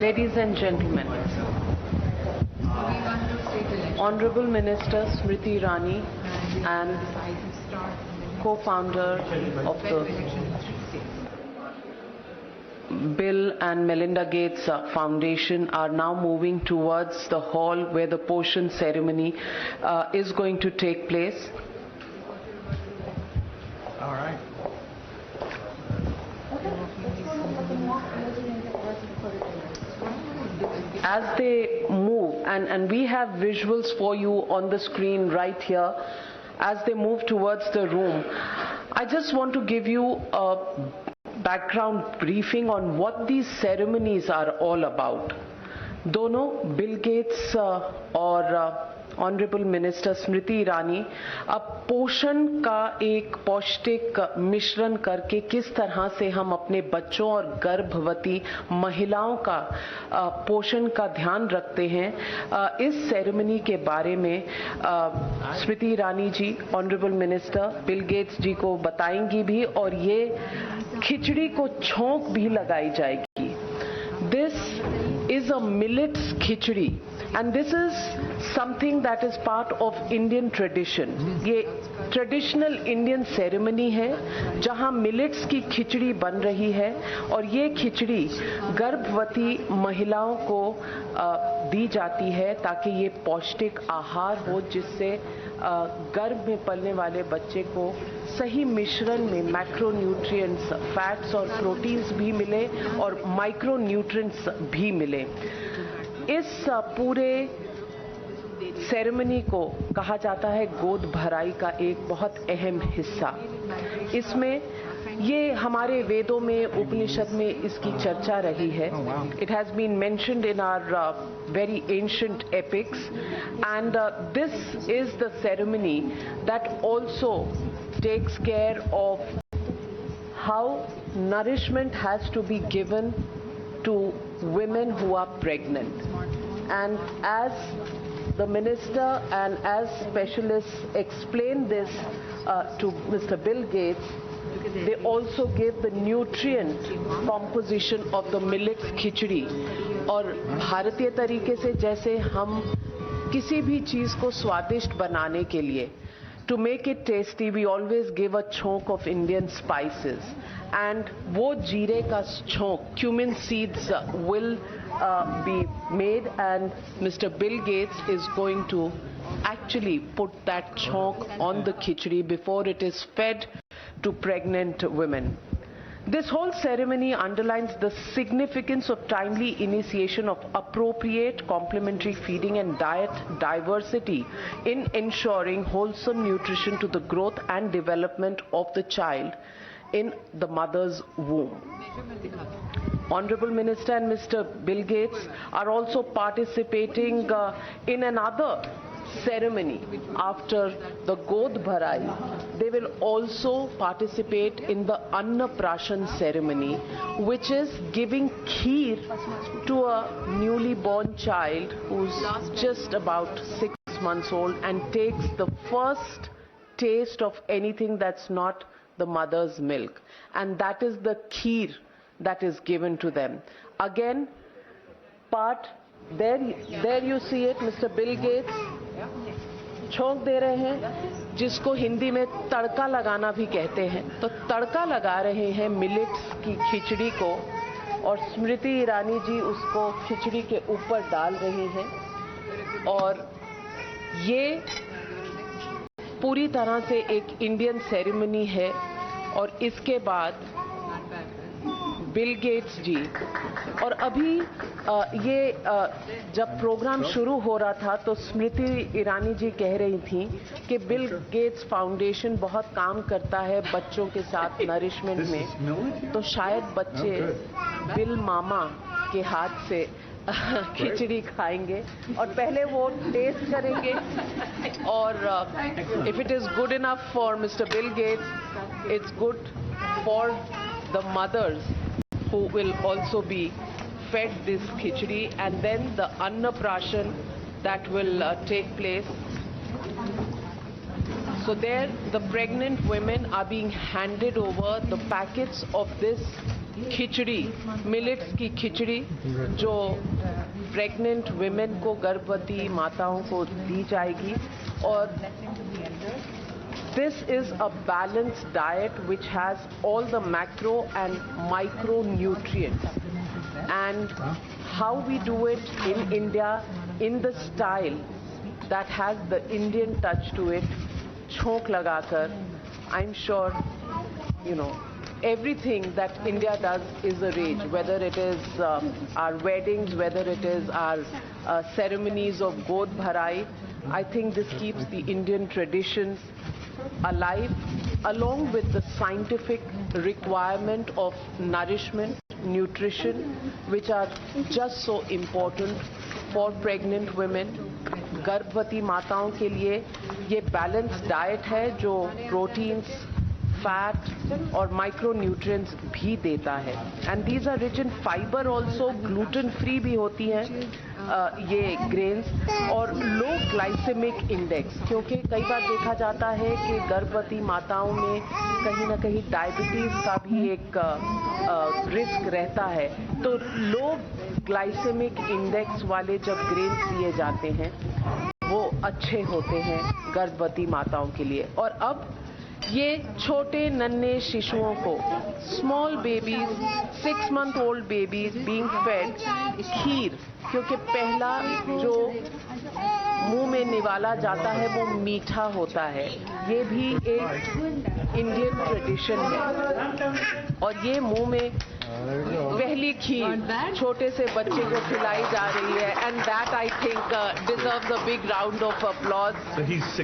Ladies and gentlemen, Honorable Minister Smriti Irani and co-founder of the Bill and Melinda Gates Foundation are now moving towards the hall where the Poshan ceremony is going to take place. All right. As they move, and we have visuals for you on the screen right here, as they move towards the room, I just want to give you a background briefing on what these ceremonies are all about. दोनों Bill Gates और honourable minister Smriti Irani अब पोषण का एक पौष्टिक मिश्रण करके किस तरह से हम अपने बच्चों और गर्भवती महिलाओं का पोषण का ध्यान रखते हैं, इस सेरेमनी के बारे में Smriti Irani ji honourable minister Bill Gates जी को बताएंगी भी, और ये खिचड़ी को छोंक भी लगाई जाएगी. This is a millets khichdi and this is something that is part of Indian tradition. ये ट्रेडिशनल इंडियन सेरेमनी है जहां मिलेट्स की खिचड़ी बन रही है, और ये खिचड़ी गर्भवती महिलाओं को दी जाती है ताकि ये पौष्टिक आहार हो, जिससे गर्भ में पलने वाले बच्चे को सही मिश्रण में मैक्रोन्यूट्रिएंट्स, फैट्स और प्रोटीन्स भी मिले और माइक्रोन्यूट्रिएंट्स भी मिले. इस पूरे सेरेमनी को कहा जाता है गोद भराई का एक बहुत अहम हिस्सा. इसमें ये हमारे वेदों में, उपनिषद में इसकी चर्चा रही है. It has been mentioned in our very ancient epics, and this is the ceremony that also takes care of how nourishment has to be given to women who are pregnant. And as the minister and as specialists explain this to Mr. Bill Gates, they also give the nutrient composition of the millets khichdi. और भारतीय तरीके से जैसे हम किसी भी चीज को स्वादिष्ट बनाने के लिए, to make it tasty, we always give a chonk of Indian spices, and वो जीरे का chonk, cumin seeds will be made, and Mr. Bill Gates is going to actually put that chonk on the khichdi before it is fed to pregnant women. This whole ceremony underlines the significance of timely initiation of appropriate complementary feeding and diet diversity in ensuring wholesome nutrition to the growth and development of the child in the mother's womb. Honorable Minister and Mr. Bill Gates are also participating in another ceremony after the God Bharai. They will also participate in the Annaprashan ceremony, which is giving kheer to a newly born child who's just about 6 months old and takes the first taste of anything that's not the mother's milk, and that is the kheer that is given to them. Again, there you see it, Mr. Bill Gates छोंक दे रहे हैं, जिसको हिंदी में तड़का लगाना भी कहते हैं. तो तड़का लगा रहे हैं मिलेट्स की खिचड़ी को, और स्मृति ईरानी जी उसको खिचड़ी के ऊपर डाल रही हैं, और ये पूरी तरह से एक इंडियन सेरेमनी है. और इसके बाद बिल गेट्स जी, और अभी ये जब प्रोग्राम शुरू हो रहा था तो स्मृति ईरानी जी कह रही थी कि बिल गेट्स फाउंडेशन बहुत काम करता है बच्चों के साथ नरिशमेंट में, तो शायद बच्चे बिल मामा के हाथ से खिचड़ी खाएंगे और पहले वो टेस्ट करेंगे, और if it is good enough for mister Bill Gates, it's good for the mothers who will also be fed this khichdi, and then the Annaprashan that will take place. So there the pregnant women are being handed over the packets of this khichdi, millets की खिचड़ी जो pregnant women को, गर्भवती माताओं को दी जाएगी। और this is a balanced diet which has all the macro and micronutrients. And how we do it in India in the style that has the Indian touch to it, chhonk lagakar, I'm sure, everything that India does is a rage, whether it is our weddings, whether it is our ceremonies of God Bharai. I think this keeps the Indian traditions alive, along with the scientific requirement of nourishment, nutrition, which are just so important for pregnant women. गर्भवती माताओं के लिए ये balance diet है जो proteins, fat और micronutrients भी देता है। And these are rich in fibre also, gluten free भी होती हैं ये ग्रेन्स, और लो ग्लाइसेमिक इंडेक्स, क्योंकि कई बार देखा जाता है कि गर्भवती माताओं में कहीं ना कहीं डायबिटीज़ का भी एक रिस्क रहता है। तो लो ग्लाइसेमिक इंडेक्स वाले जब ग्रेन्स लिए जाते हैं वो अच्छे होते हैं गर्भवती माताओं के लिए। और अब ये छोटे नन्हे शिशुओं को, small babies, 6 month old babies being fed kheer, क्योंकि पहला जो मुंह में निवाला जाता है वो मीठा होता है। ये भी एक इंडियन ट्रेडिशन है और ये मुंह में पहली खीर छोटे से बच्चे को खिलाई जा रही है। And that I think deserves a big round of applause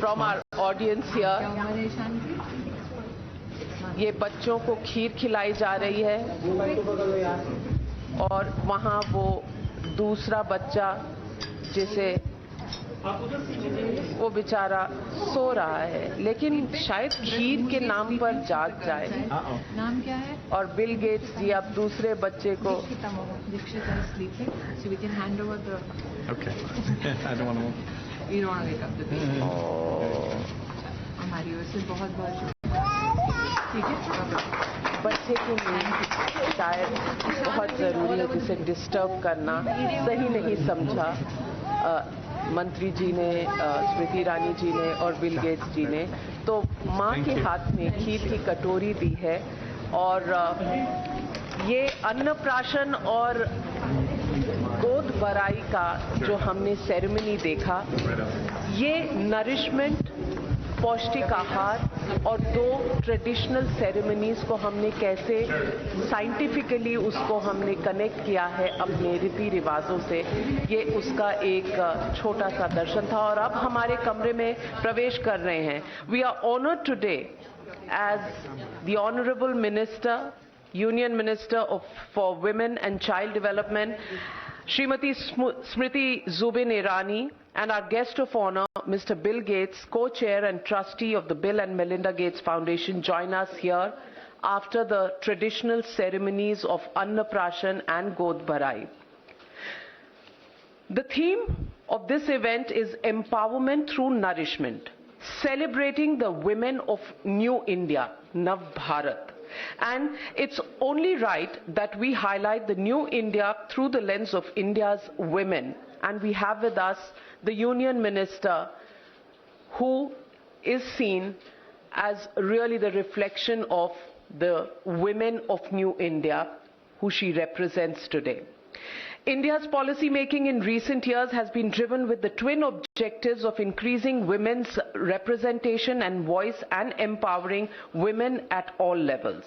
from our audience here. ये बच्चों को खीर खिलाई जा रही है और वहाँ वो दूसरा बच्चा जिसे वो बेचारा सो रहा है, लेकिन शायद खीर के नाम पर जाग जाए। नाम क्या है? और बिल गेट्स जी अब दूसरे बच्चे को हमारी ओर से बहुत बहुत बच्चे के लिए शायद बहुत ज़रूरी है, जिसे डिस्टर्ब करना सही नहीं समझा मंत्री जी ने, स्मृति ईरानी जी ने और बिल गेट्स जी ने। तो माँ के हाथ में खीर की कटोरी दी है और ये अन्नप्राशन और गोद भराई का जो हमने सेरेमनी देखा, ये नरिशमेंट, पौष्टिक आहार और 2 ट्रेडिशनल सेरेमनीज को हमने कैसे साइंटिफिकली उसको हमने कनेक्ट किया है अपने रीति रिवाजों से, ये उसका एक छोटा सा दर्शन था। और अब हमारे कमरे में प्रवेश कर रहे हैं। We are honoured today as the honourable minister, union minister for women and child development, Srimati Smriti Irani, and our guest of honor, Mr. Bill Gates, co-chair and trustee of the Bill and Melinda Gates Foundation, join us here after the traditional ceremonies of Annaprashan and God Bharai. The theme of this event is empowerment through nourishment, celebrating the women of New India, Nav Bharat. And it's only right that we highlight the new India through the lens of India's women. And we have with us the Union Minister, who is seen as really the reflection of the women of New India, who she represents today. India's policy making in recent years has been driven with the twin objectives of increasing women's representation and voice and empowering women at all levels.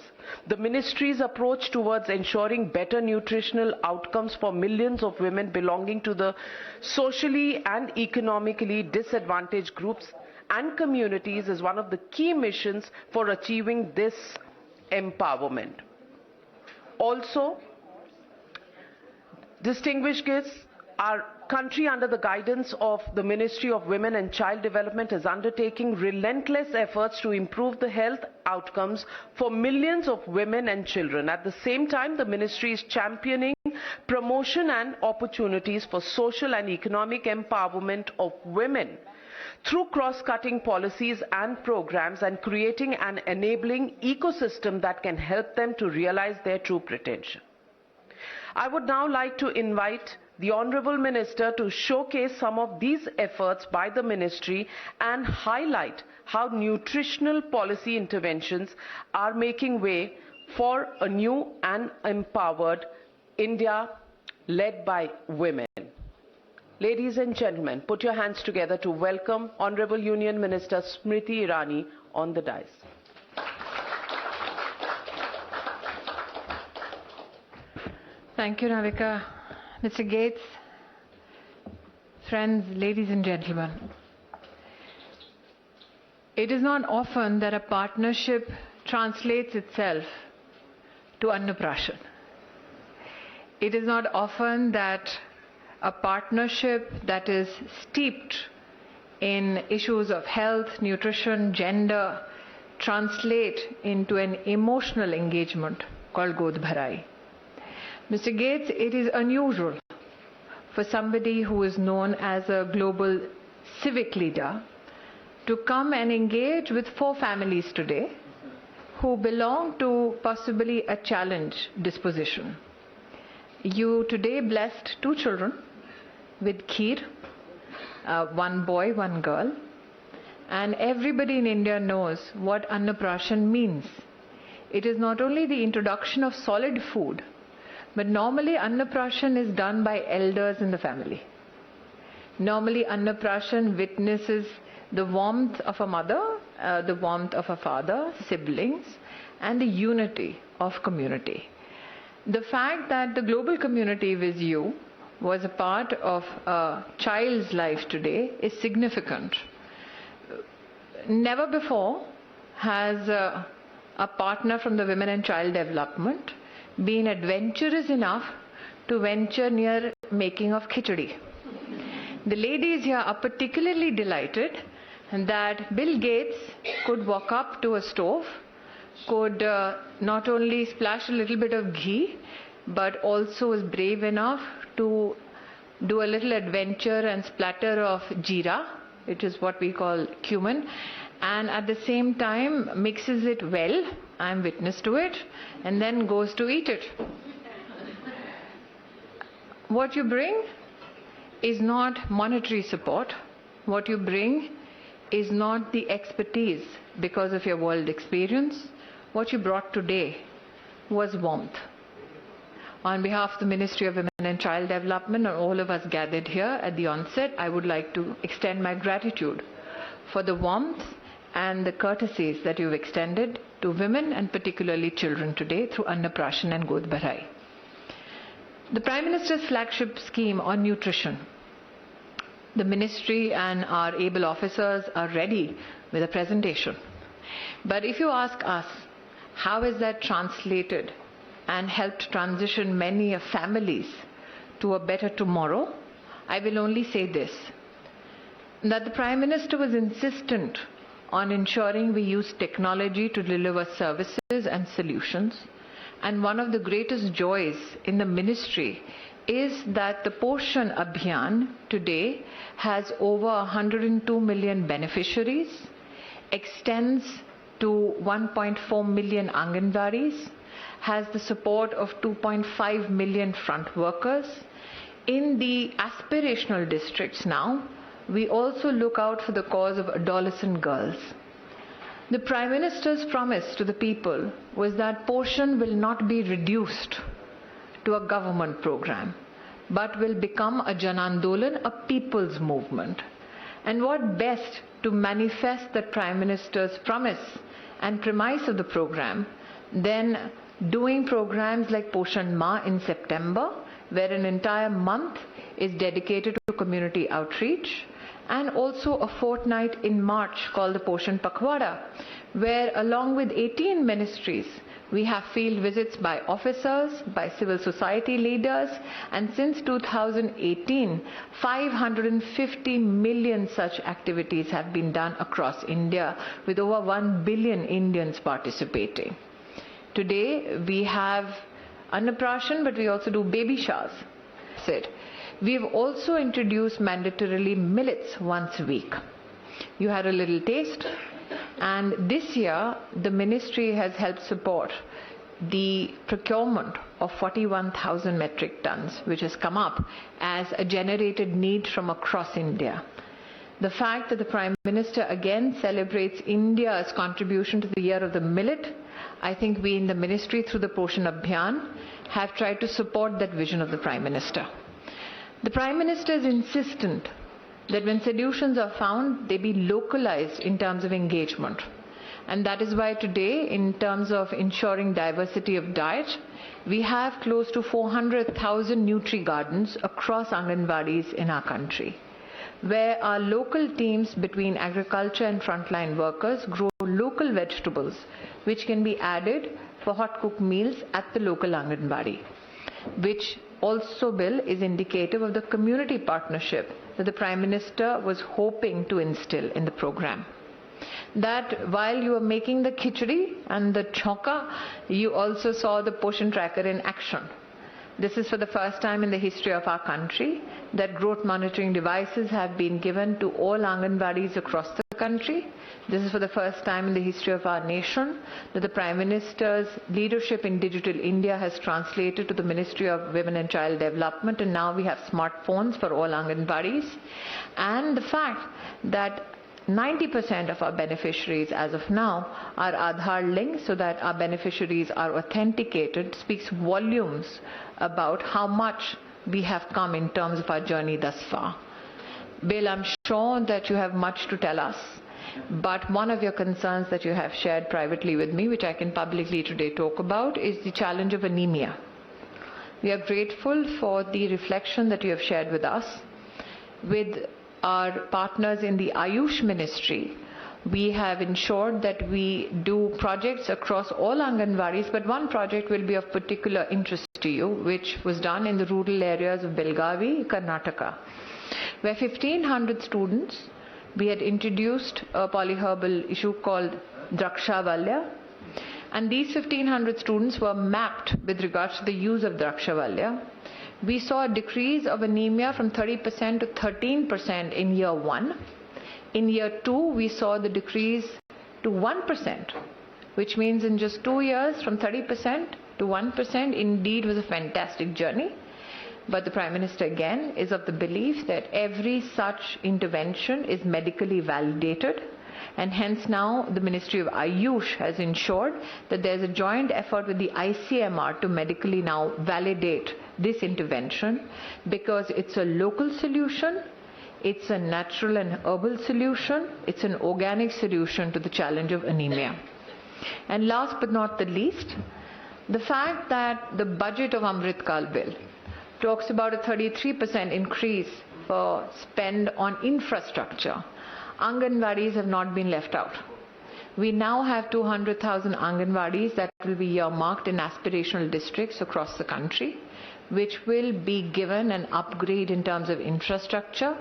The ministry's approach towards ensuring better nutritional outcomes for millions of women belonging to the socially and economically disadvantaged groups and communities is one of the key missions for achieving this empowerment. Also, distinguished guests, our country under the guidance of the Ministry of Women and Child Development is undertaking relentless efforts to improve the health outcomes for millions of women and children. At the same time, the ministry is championing promotion and opportunities for social and economic empowerment of women through cross-cutting policies and programs and creating an enabling ecosystem that can help them to realize their true potential. I would now like to invite the Honourable Minister to showcase some of these efforts by the Ministry and highlight how nutritional policy interventions are making way for a new and empowered India led by women. Ladies and gentlemen, put your hands together to welcome Honourable Union Minister Smriti Irani on the dais. Thank you, Navika. Mr. Gates, friends, ladies and gentlemen. It is not often that a partnership translates itself to Annaprashan. It is not often that a partnership that is steeped in issues of health, nutrition, gender, translate into an emotional engagement called Godh Bharai. Mr. Gates, it is unusual for somebody who is known as a global civic leader to come and engage with 4 families today who belong to possibly a challenge disposition. You today blessed 2 children with kheer, 1 boy, 1 girl, and everybody in India knows what Annaprashan means. It is not only the introduction of solid food, but normally Annaprashan is done by elders in the family. Normally Annaprashan witnesses the warmth of a mother, the warmth of a father, siblings, and the unity of community. The fact that the global community with you was a part of a child's life today is significant. Never before has a partner from the Women and Child Development been adventurous enough to venture near making of Khichdi. The ladies here are particularly delighted that Bill Gates could walk up to a stove, could not only splash a little bit of ghee, but also was brave enough to do a little adventure and splatter of jeera, which is what we call cumin, and at the same time mixes it well, I'm witness to it, and then goes to eat it. What you bring is not monetary support. What you bring is not the expertise because of your world experience. What you brought today was warmth. On behalf of the Ministry of Women and Child Development and all of us gathered here at the onset, I would like to extend my gratitude for the warmth and the courtesies that you've extended to women and particularly children today through Annaprashan and Godh Bharai. The Prime Minister's flagship scheme on nutrition. The Ministry and our able officers are ready with a presentation. But if you ask us, how is that translated and helped transition many families to a better tomorrow? I will only say this, that the Prime Minister was insistent on ensuring we use technology to deliver services and solutions. And one of the greatest joys in the ministry is that the Poshan Abhiyan today has over 102 million beneficiaries, extends to 1.4 million Anganwadis, has the support of 2.5 million front workers. In the aspirational districts now, we also look out for the cause of adolescent girls. The Prime Minister's promise to the people was that Poshan will not be reduced to a government program, but will become a Jan Andolan, a people's movement. And what best to manifest the Prime Minister's promise and premise of the program than doing programs like Poshan Ma in September, where an entire month is dedicated to community outreach, and also a fortnight in March called the Poshan Pakhwada, where along with 18 ministries, we have field visits by officers, by civil society leaders, and since 2018, 550 million such activities have been done across India, with over 1 billion Indians participating. Today, we have Annaprashan, but we also do baby showers. We have also introduced mandatorily millets once a week. you had a little taste. And this year, the ministry has helped support the procurement of 41,000 metric tons, which has come up as a generated need from across India. The fact that the Prime Minister again celebrates India's contribution to the year of the millet, I think we in the ministry through the Poshan Abhiyan have tried to support that vision of the Prime Minister. The Prime Minister is insistent that when solutions are found, they be localized in terms of engagement. And that is why today, in terms of ensuring diversity of diet, we have close to 400,000 Nutri Gardens across Anganwadis in our country, where our local teams between agriculture and frontline workers grow local vegetables, which can be added for hot cooked meals at the local Anganwadi, which also, Bill, is indicative of the community partnership that the Prime Minister was hoping to instill in the program. That while you were making the khichdi and the chokka, you also saw the Poshan tracker in action. This is for the first time in the history of our country that growth monitoring devices have been given to all Anganwadis across the country. This is for the first time in the history of our nation that the Prime Minister's leadership in Digital India has translated to the Ministry of Women and Child Development, and now we have smartphones for all Anganwadis. And the fact that 90% of our beneficiaries as of now are Aadhaar linked, so that our beneficiaries are authenticated, speaks volumes about how much we have come in terms of our journey thus far. Bill, I'm sure that you have much to tell us, but one of your concerns that you have shared privately with me, which I can publicly today talk about, is the challenge of anemia. We are grateful for the reflection that you have shared with us. With our partners in the Ayush Ministry, we have ensured that we do projects across all Anganwadis, but one project will be of particular interest to you, which was done in the rural areas of Belgavi, Karnataka, where 1,500 students, we had introduced a polyherbal issue called Drakshavalya, and these 1,500 students were mapped with regards to the use of Drakshavalya. We saw a decrease of anemia from 30% to 13% in year 1. In year 2, we saw the decrease to 1%, which means in just 2 years, from 30% to 1%, indeed was a fantastic journey. But the Prime Minister again is of the belief that every such intervention is medically validated, and hence now the Ministry of Ayush has ensured that there is a joint effort with the ICMR to medically now validate this intervention, because it's a local solution, it's a natural and herbal solution, it's an organic solution to the challenge of anemia. And last but not the least, the fact that the budget of Amrit Kal Bill talks about a 33% increase for spend on infrastructure. Anganwadis have not been left out. We now have 200,000 Anganwadis that will be earmarked in aspirational districts across the country, which will be given an upgrade in terms of infrastructure,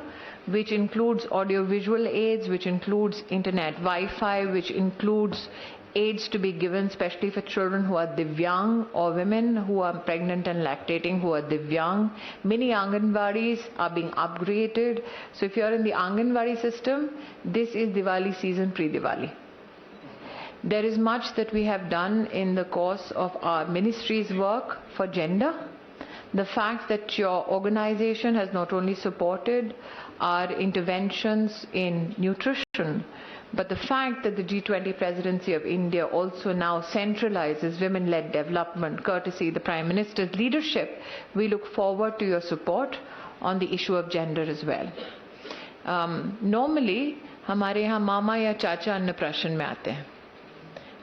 which includes audiovisual aids, which includes internet Wi-Fi, which includes aids to be given especially for children who are Divyang or women who are pregnant and lactating who are Divyang. Many Anganwadis are being upgraded. So if you are in the Anganwadi system, this is Diwali season pre-Diwali. There is much that we have done in the course of our ministry's work for gender. The fact that your organization has not only supported our interventions in nutrition, but the fact that the G20 presidency of India also now centralizes women-led development courtesy the Prime Minister's leadership, we look forward to your support on the issue of gender as well. Normally, हमारे यहाँ मामा या चाचा अन्न प्राशन में आते हैं.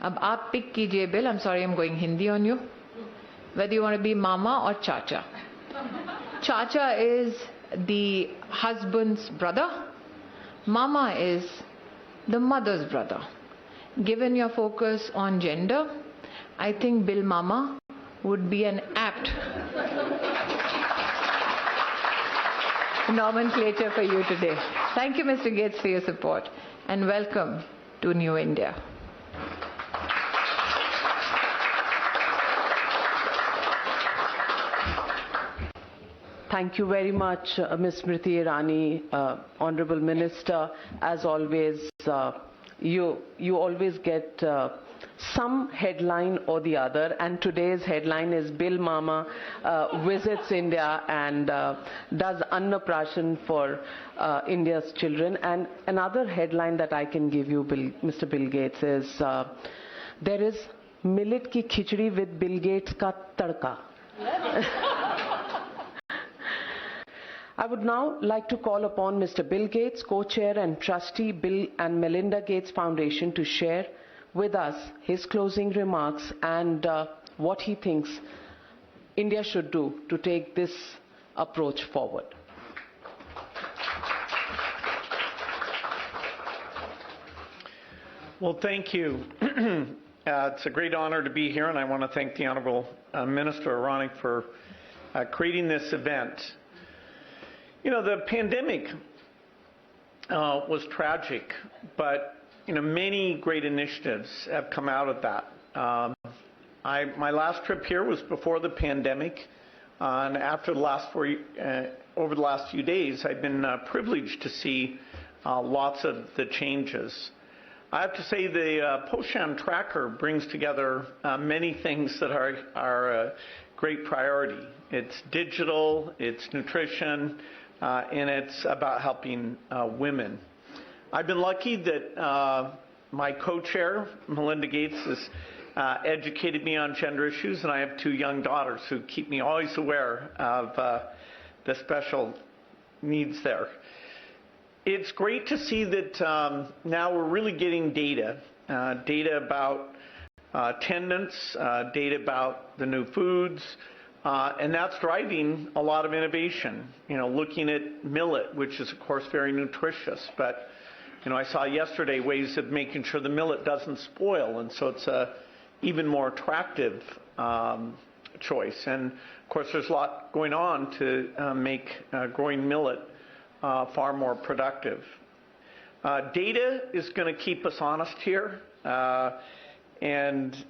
अब आप pick कीजिए Bill, I'm sorry I'm going Hindi on you, whether you want to be mama or chacha. Chacha is the husband's brother, mama is the mother's brother. Given your focus on gender, I think Bill Mama would be an apt nomenclature for you today. Thank you, Mr. Gates, for your support, and welcome to New India. Thank you very much, Ms. Smriti Irani, Honorable Minister. As always, you always get some headline or the other, and today's headline is Bill Mama visits India and does Annaprashan for India's children. And another headline that I can give you, Mr. Bill Gates, is there is millet ki khichdi with Bill Gates ka tadka. I would now like to call upon Mr. Bill Gates, co-chair and trustee Bill and Melinda Gates Foundation, to share with us his closing remarks and what he thinks India should do to take this approach forward. Well, thank you. It's a great honor to be here, and I want to thank the Honorable Minister Irani for creating this event. You know, the pandemic was tragic, but many great initiatives have come out of that. My last trip here was before the pandemic, and after the last over the last few days, I've been privileged to see lots of the changes. I have to say the Poshan tracker brings together many things that are a great priority. It's digital, it's nutrition, and it's about helping women. I've been lucky that my co-chair, Melinda Gates, has educated me on gender issues, and I have 2 young daughters who keep me always aware of the special needs there. It's great to see that now we're really getting data about attendance, data about the new foods, and that's driving a lot of innovation. Looking at millet, which is of course very nutritious, but I saw yesterday ways of making sure the millet doesn't spoil, and so it's a even more attractive choice. And of course, there's a lot going on to make growing millet far more productive. Data is going to keep us honest here, and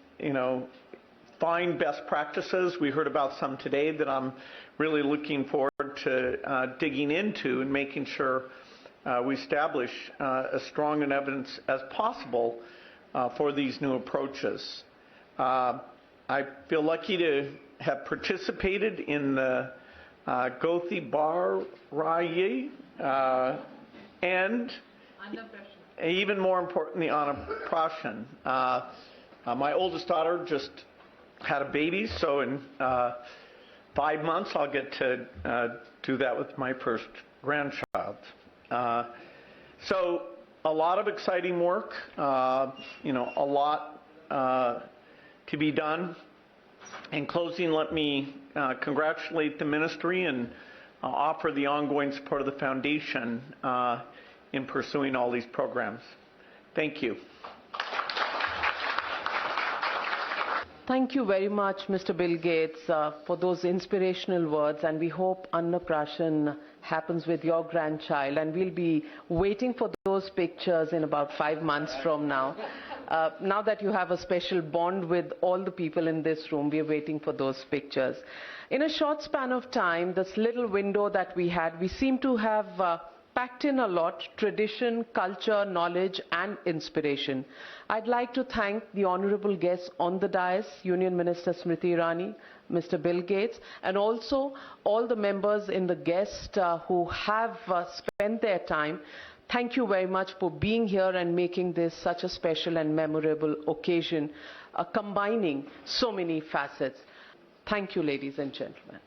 find best practices. We heard about some today that I'm really looking forward to digging into and making sure we establish as strong an evidence as possible for these new approaches. I feel lucky to have participated in the Gothi Bar Raye and even more important, the Annaprashan. My oldest daughter just had a baby, so in 5 months I'll get to do that with my first grandchild. So a lot of exciting work, a lot to be done. In closing, let me congratulate the ministry and offer the ongoing support of the foundation in pursuing all these programs. Thank you. Thank you very much, Mr. Bill Gates, for those inspirational words, and we hope Annaprashan happens with your grandchild, and we'll be waiting for those pictures in about 5 months from now. Now that you have a special bond with all the people in this room, we're waiting for those pictures. In a short span of time, this little window that we had, we seem to have packed in a lot: tradition, culture, knowledge and inspiration. I'd like to thank the honorable guests on the dais, Union Minister Smriti Irani, Mr. Bill Gates, and also all the members in the guest who have spent their time. Thank you very much for being here and making this such a special and memorable occasion, combining so many facets. Thank you, ladies and gentlemen.